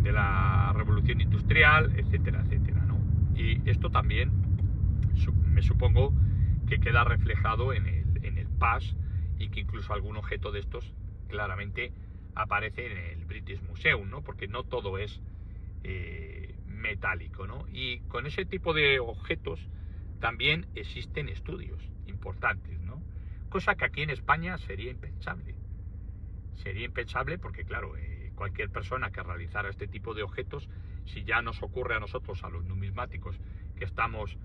de la Revolución Industrial, etcétera, etcétera, ¿no? Y esto también me supongo que queda reflejado en el PAS, y que incluso algún objeto de estos claramente aparece en el British Museum, ¿no? Porque no todo es metálico, ¿no? Y con ese tipo de objetos también existen estudios importantes, ¿no? Cosa que aquí en España sería impensable. Sería impensable porque, claro, cualquier persona que realizara este tipo de objetos, si ya nos ocurre a nosotros, a los numismáticos, que estamos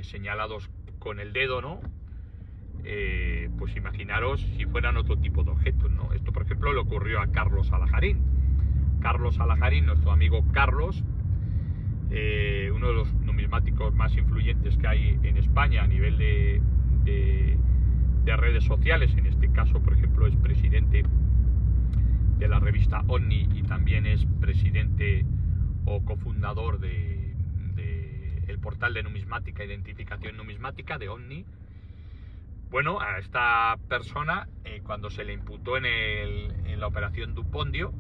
señalados con el dedo, ¿no? Pues imaginaros si fueran otro tipo de objetos, ¿no? Esto, por ejemplo, le ocurrió a Carlos Alajarín. Carlos Alajarín, nuestro amigo Carlos, uno de los numismáticos más influyentes que hay en España a nivel de redes sociales. En este caso, por ejemplo, es presidente de la revista OVNI y también es presidente o cofundador de el portal de numismática, identificación numismática de OVNI. Bueno, a esta persona, cuando se le imputó en la operación Dupondio,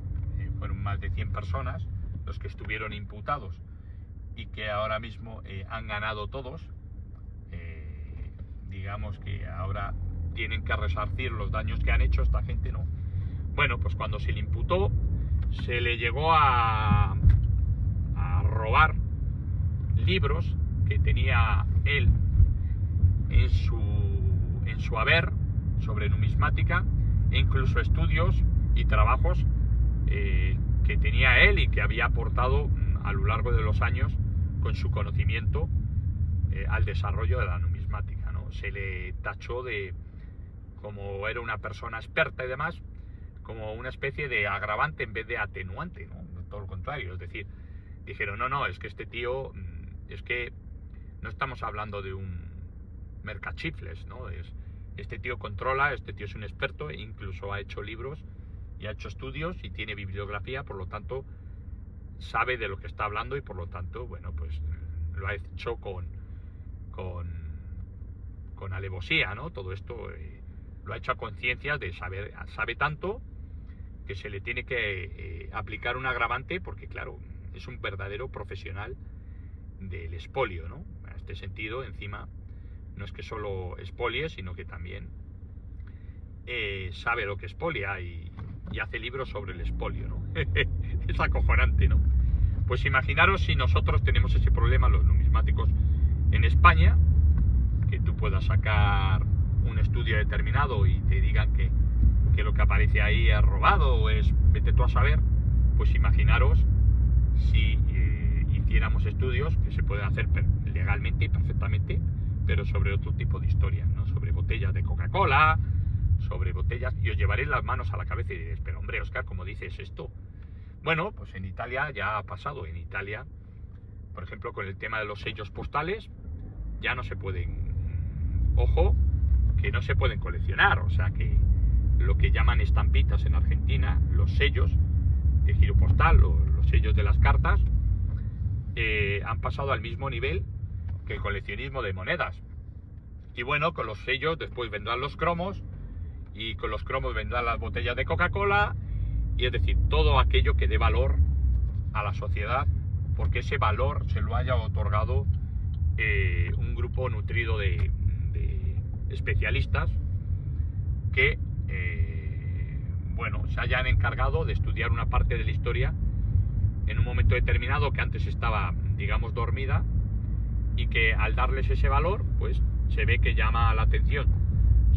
fueron más de 100 personas los que estuvieron imputados y que ahora mismo han ganado todos. Digamos que ahora tienen que resarcir los daños que han hecho esta gente, ¿no? Bueno, pues cuando se le imputó, se le llegó a robar libros que tenía él en su haber sobre numismática, e incluso estudios y trabajos que tenía él y que había aportado a lo largo de los años con su conocimiento al desarrollo de la numismática, ¿no? Se le tachó de, como era una persona experta y demás, como una especie de agravante en vez de atenuante, ¿no? Todo lo contrario, es decir, dijeron, no, es que este tío, es que no estamos hablando de un mercachifles, ¿no? Este tío controla, este tío es un experto, e incluso ha hecho libros y ha hecho estudios y tiene bibliografía, por lo tanto sabe de lo que está hablando y por lo tanto, bueno, pues lo ha hecho con alevosía, ¿no? Todo esto lo ha hecho a conciencia de sabe tanto que se le tiene que aplicar un agravante porque, claro, es un verdadero profesional del expolio, ¿no? En este sentido, encima, no es que solo expolie, sino que también sabe lo que expolia y hace libros sobre el expolio, ¿no? Es acojonante, ¿no? Pues imaginaros si nosotros tenemos ese problema, los numismáticos en España, que tú puedas sacar un estudio determinado y te digan que lo que aparece ahí es robado o es, vete tú a saber, pues imaginaros si hiciéramos estudios que se pueden hacer legalmente y perfectamente, pero sobre otro tipo de historias, ¿no? Sobre botellas de Coca-Cola, sobre botellas, y os llevaréis las manos a la cabeza y diréis, pero hombre, Óscar, ¿cómo dices esto? Bueno, pues en Italia ya ha pasado. En Italia, por ejemplo, con el tema de los sellos postales, ya no se pueden, ojo, que no se pueden coleccionar, o sea que lo que llaman estampitas en Argentina, los sellos de giro postal, los sellos de las cartas, han pasado al mismo nivel que el coleccionismo de monedas. Y bueno, con los sellos después vendrán los cromos, y con los cromos vendrán las botellas de Coca-Cola, y es decir, todo aquello que dé valor a la sociedad, porque ese valor se lo haya otorgado un grupo nutrido de especialistas que se hayan encargado de estudiar una parte de la historia en un momento determinado que antes estaba, digamos, dormida, y que al darles ese valor, pues se ve que llama la atención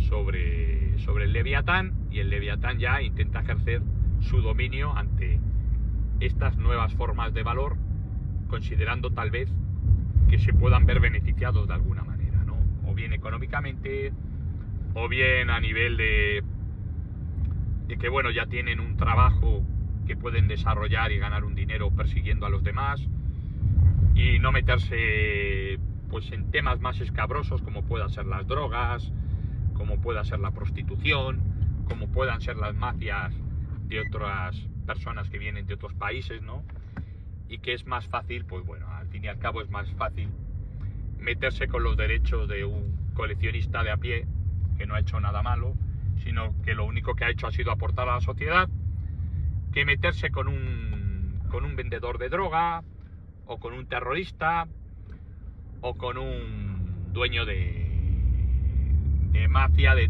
sobre el Leviatán, y el Leviatán ya intenta ejercer su dominio ante estas nuevas formas de valor, considerando tal vez que se puedan ver beneficiados de alguna manera, ¿no? O bien económicamente, o bien a nivel de que bueno, ya tienen un trabajo que pueden desarrollar y ganar un dinero persiguiendo a los demás, y no meterse pues en temas más escabrosos como puedan ser las drogas, como pueda ser la prostitución, como puedan ser las mafias de otras personas que vienen de otros países, ¿no? Y que es más fácil, pues bueno, al fin y al cabo es más fácil meterse con los derechos de un coleccionista de a pie que no ha hecho nada malo, sino que lo único que ha hecho ha sido aportar a la sociedad, que meterse con un vendedor de droga, o con un terrorista, o con un dueño de mafia de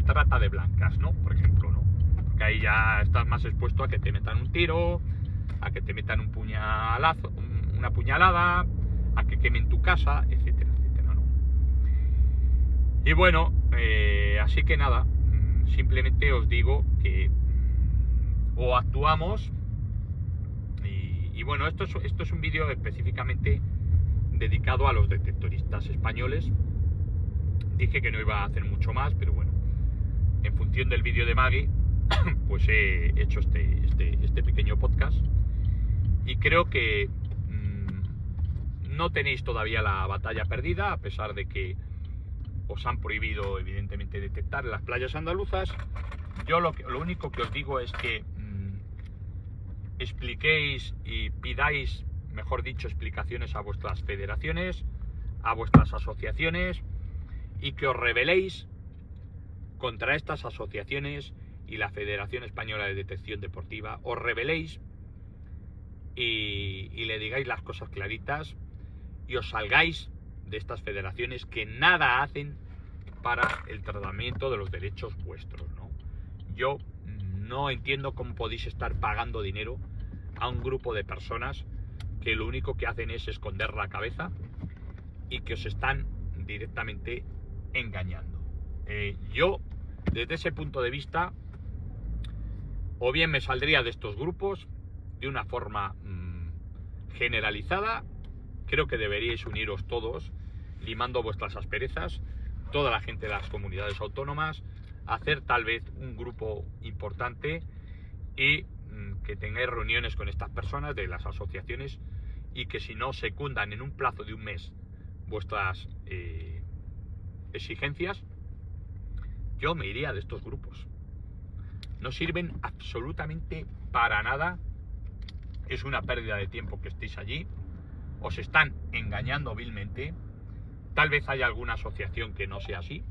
trata de blancas, ¿no? Por ejemplo, ¿no? Porque ahí ya estás más expuesto a que te metan un tiro, a que te metan un puñalazo, una puñalada, a que quemen tu casa, etcétera, etcétera, ¿no? Y bueno, así que nada, simplemente os digo que o actuamos, y bueno, esto es un vídeo específicamente dedicado a los detectoristas españoles. Dije que no iba a hacer mucho más, pero bueno, en función del vídeo de Maggie, pues he hecho este pequeño podcast, y creo que no tenéis todavía la batalla perdida, a pesar de que os han prohibido evidentemente detectar en las playas andaluzas. Yo lo único que os digo es que expliquéis y pidáis, mejor dicho, explicaciones a vuestras federaciones, a vuestras asociaciones, y que os rebeléis contra estas asociaciones y la Federación Española de Detección Deportiva. Os rebeléis y le digáis las cosas claritas, y os salgáis de estas federaciones que nada hacen para el tratamiento de los derechos vuestros, ¿no? Yo no entiendo cómo podéis estar pagando dinero a un grupo de personas que lo único que hacen es esconder la cabeza, y que os están directamente engañando. Yo, desde ese punto de vista, o bien me saldría de estos grupos de una forma generalizada. Creo que deberíais uniros todos, limando vuestras asperezas, toda la gente de las comunidades autónomas, hacer tal vez un grupo importante, y que tengáis reuniones con estas personas de las asociaciones, y que si no secundan en un plazo de un mes vuestras exigencias, yo me iría de estos grupos. No sirven absolutamente para nada, es una pérdida de tiempo que estéis allí, os están engañando vilmente. Tal vez haya alguna asociación que no sea así,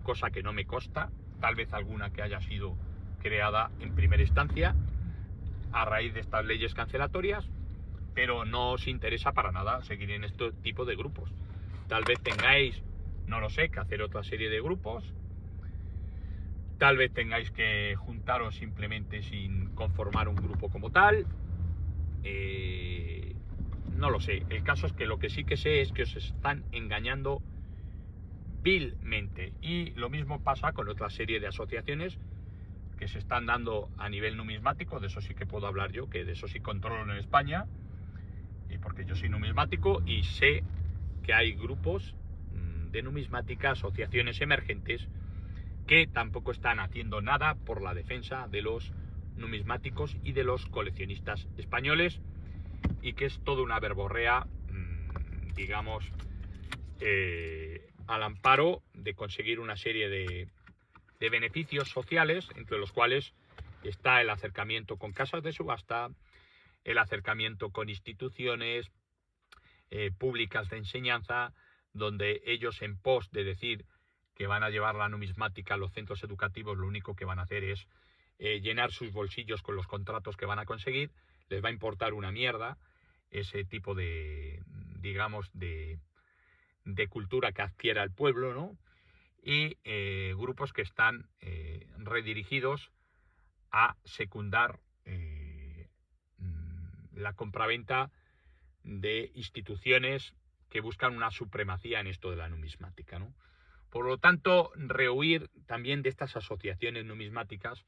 cosa que no me consta, tal vez alguna que haya sido creada en primera instancia a raíz de estas leyes cancelatorias, pero no os interesa para nada seguir en este tipo de grupos. Tal vez tengáis, no lo sé, que hacer otra serie de grupos, tal vez tengáis que juntaros simplemente sin conformar un grupo como tal, no lo sé. El caso es que lo que sí que sé es que os están engañando vilmente, y lo mismo pasa con otra serie de asociaciones que se están dando a nivel numismático. De eso sí que puedo hablar yo, que de eso sí controlo en España, porque yo soy numismático y sé que hay grupos de numismática, asociaciones emergentes, que tampoco están haciendo nada por la defensa de los numismáticos y de los coleccionistas españoles, y que es toda una verborrea, digamos, al amparo de conseguir una serie de beneficios sociales, entre los cuales está el acercamiento con casas de subasta, el acercamiento con instituciones públicas de enseñanza, donde ellos, en pos de decir que van a llevar la numismática a los centros educativos, lo único que van a hacer es llenar sus bolsillos con los contratos que van a conseguir. Les va a importar una mierda ese tipo de, digamos, de cultura que adquiera el pueblo, ¿no? Y grupos que están redirigidos a secundar la compraventa de instituciones que buscan una supremacía en esto de la numismática, ¿no? Por lo tanto, rehuir también de estas asociaciones numismáticas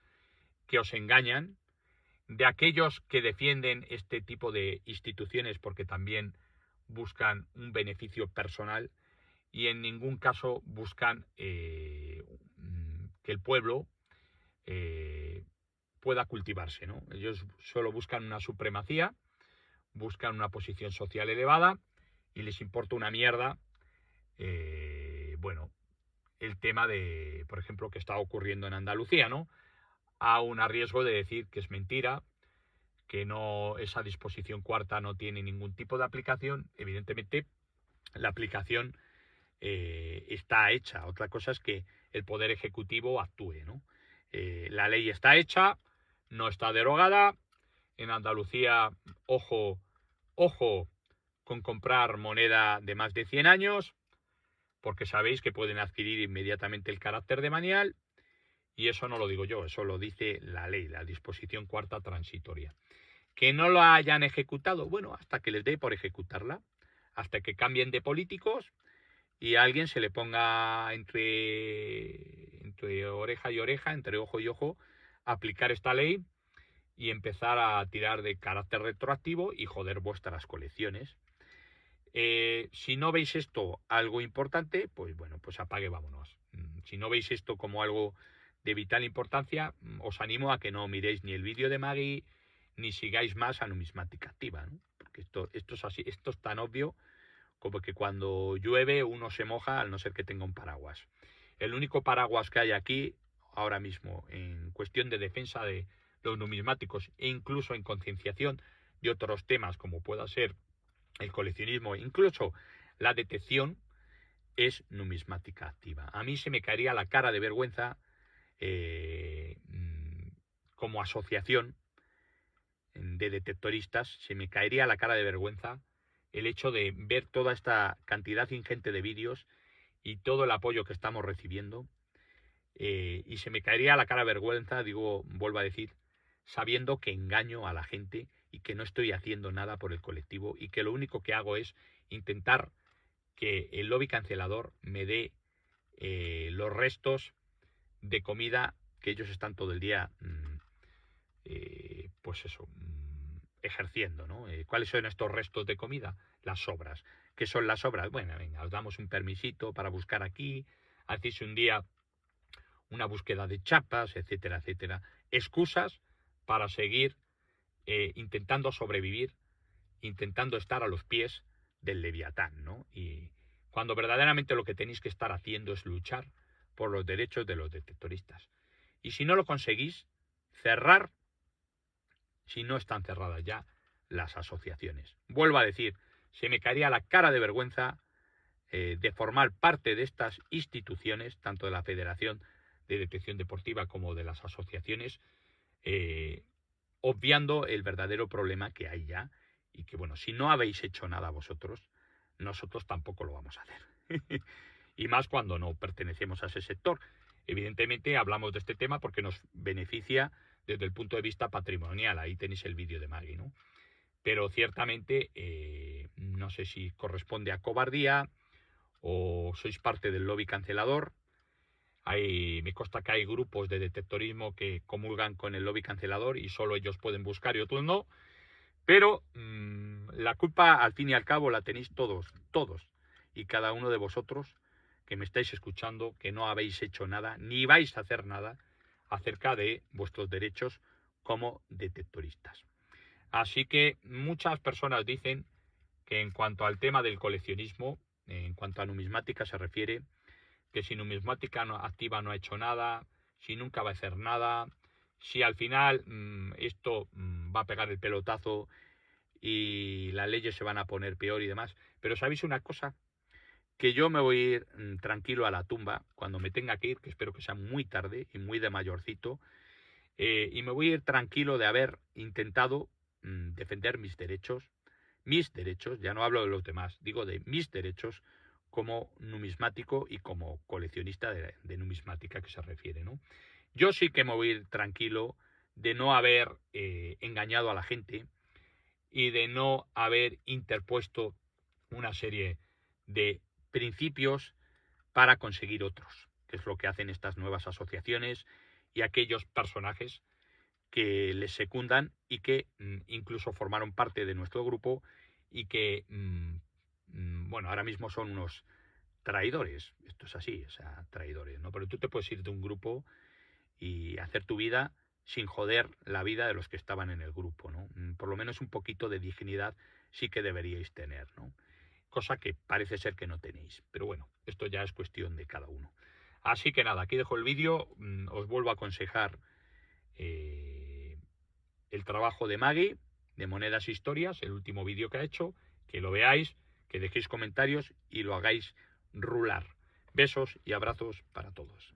que os engañan, de aquellos que defienden este tipo de instituciones porque también buscan un beneficio personal y en ningún caso buscan que el pueblo pueda cultivarse, ¿no? Ellos solo buscan una supremacía, buscan una posición social elevada y les importa una mierda, bueno, el tema de, por ejemplo, que está ocurriendo en Andalucía, ¿no? Aún a riesgo de decir que es mentira, que no, esa disposición cuarta no tiene ningún tipo de aplicación. Evidentemente, la aplicación está hecha. Otra cosa es que el Poder Ejecutivo actúe, ¿no? La ley está hecha, no está derogada. En Andalucía, ojo con comprar moneda de más de 100 años, porque sabéis que pueden adquirir inmediatamente el carácter de manial, y eso no lo digo yo, eso lo dice la ley, la disposición cuarta transitoria. Que no la hayan ejecutado, bueno, hasta que les dé por ejecutarla, hasta que cambien de políticos y a alguien se le ponga entre oreja y oreja, entre ojo y ojo, aplicar esta ley y empezar a tirar de carácter retroactivo y joder vuestras colecciones. Si no veis esto algo importante, pues bueno, pues apague, vámonos. Si no veis esto como algo de vital importancia, os animo a que no miréis ni el vídeo de Maggie, ni sigáis más a Numismática Activa, ¿no? Porque esto es así, esto es tan obvio como que cuando llueve uno se moja al no ser que tenga un paraguas. El único paraguas que hay aquí ahora mismo en cuestión de defensa de los numismáticos e incluso en concienciación de otros temas como pueda ser el coleccionismo, incluso la detección, es Numismática Activa. A mí se me caería la cara de vergüenza como asociación de detectoristas, se me caería la cara de vergüenza el hecho de ver toda esta cantidad ingente de vídeos y todo el apoyo que estamos recibiendo, y se me caería la cara de vergüenza, digo, vuelvo a decir, sabiendo que engaño a la gente y que no estoy haciendo nada por el colectivo y que lo único que hago es intentar que el lobby cancelador me dé los restos de comida que ellos están todo el día pues eso, ejerciendo, ¿no? ¿Cuáles son estos restos de comida? Las sobras. ¿Qué son las sobras? Bueno, venga, os damos un permisito para buscar aquí, hacéis un día una búsqueda de chapas, etcétera, etcétera. Excusas para seguir intentando sobrevivir, intentando estar a los pies del Leviatán, ¿no? Y cuando verdaderamente lo que tenéis que estar haciendo es luchar por los derechos de los detectoristas. Y si no lo conseguís, cerrar, si no están cerradas ya las asociaciones. Vuelvo a decir, se me caería la cara de vergüenza de formar parte de estas instituciones, tanto de la Federación de Detección Deportiva como de las asociaciones, obviando el verdadero problema que hay ya y que, bueno, si no habéis hecho nada vosotros, nosotros tampoco lo vamos a hacer. Y más cuando no pertenecemos a ese sector. Evidentemente hablamos de este tema porque nos beneficia desde el punto de vista patrimonial. Ahí tenéis el vídeo de Maggie, ¿no? Pero ciertamente no sé si corresponde a cobardía o sois parte del lobby cancelador. Me consta que hay grupos de detectorismo que comulgan con el lobby cancelador y solo ellos pueden buscar y otros no. Pero la culpa al fin y al cabo la tenéis todos y cada uno de vosotros que me estáis escuchando, que no habéis hecho nada, ni vais a hacer nada acerca de vuestros derechos como detectoristas. Así que muchas personas dicen que en cuanto al tema del coleccionismo, en cuanto a numismática se refiere, que si numismática activa no ha hecho nada, si nunca va a hacer nada, si al final esto va a pegar el pelotazo y las leyes se van a poner peor y demás. Pero ¿sabéis una cosa? Que yo me voy a ir tranquilo a la tumba cuando me tenga que ir, que espero que sea muy tarde y muy de mayorcito, y me voy a ir tranquilo de haber intentado defender mis derechos, ya no hablo de los demás, digo de mis derechos como numismático y como coleccionista de numismática que se refiere, ¿no? Yo sí que me voy a ir tranquilo de no haber engañado a la gente y de no haber interpuesto una serie de principios para conseguir otros, que es lo que hacen estas nuevas asociaciones y aquellos personajes que les secundan y que incluso formaron parte de nuestro grupo y que, bueno, ahora mismo son unos traidores. Esto es así, o sea, traidores, ¿no? Pero tú te puedes ir de un grupo y hacer tu vida sin joder la vida de los que estaban en el grupo, ¿no? Por lo menos un poquito de dignidad sí que deberíais tener, ¿no? Cosa que parece ser que no tenéis. Pero bueno, esto ya es cuestión de cada uno. Así que nada, aquí dejo el vídeo. Os vuelvo a aconsejar el trabajo de Maggie, de Monedas e Historias, el último vídeo que ha hecho, que lo veáis, que dejéis comentarios y lo hagáis rular. Besos y abrazos para todos.